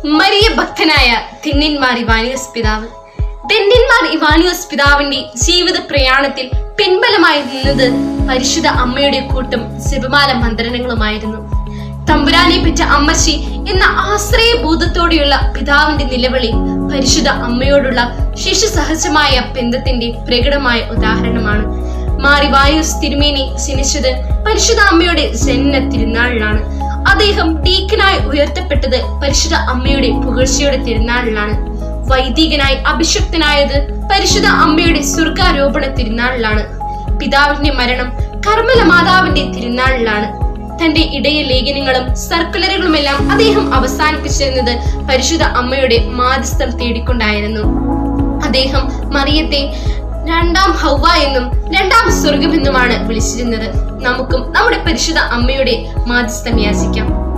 Maria ഭക്തനായ തെന്നിന്മാർ ഇവാനിയോസ് പിതാവ്. തെന്നിന്മാർ ഇവാനിയോസ് പിതാവിന്റെ ജീവിത പ്രയാണത്തിൽ പിൻബലമായി നിന്നത് പരിശുദ്ധ അമ്മയുടെ കൂട്ടും ജപമാല മന്ത്രങ്ങളുമായിരുന്നു. തമ്പുരാനെ പെറ്റ അമ്മച്ചി എന്ന ആശ്രയബോധത്തോടെയുള്ള പിതാവിന്റെ നിലവിളി പരിശുദ്ധ അമ്മയോടുള്ള ശിശുസഹജമായ ബന്ധത്തിന്റെ പ്രകടമായ ഉദാഹരണമാണ്. മാർ ഇവാനിയോസ് തിരുമേനി ജനിച്ചത് പരിശുദ്ധ അമ്മയുടെ ജനന തിരുനാളിലാണ്. അദ്ദേഹം ഡീക്കനായി ഉയർത്തപ്പെട്ടത് പരിശുദ്ധ അമ്മയുടെ പുകഴ്ചയുടെ തിരുനാളിലാണ്. വൈദികനായി അഭിഷിക്തനായത് പരിശുദ്ധ അമ്മയുടെ സ്വർഗാരോപണ തിരുനാളിലാണ്. പിതാവിന്റെ മരണം കർമ്മല മാതാവിന്റെ തിരുനാളിലാണ്. തന്റെ ഇടയ ലേഖനങ്ങളും സർക്കുലറുകളുമെല്ലാം അദ്ദേഹം അവസാനിപ്പിച്ചിരുന്നത് പരിശുദ്ധ അമ്മയുടെ മാധ്യസ്ഥം തേടിക്കൊണ്ടായിരുന്നു. അദ്ദേഹം മറിയത്തെ രണ്ടാം ഹൗവ എന്നും രണ്ടാം സ്വർഗം എന്നുമാണ് വിളിച്ചിരുന്നത്. നമുക്കും നമ്മുടെ പരിശുദ്ധ അമ്മയുടെ മാധ്യസ്ഥം യാചിക്കാം.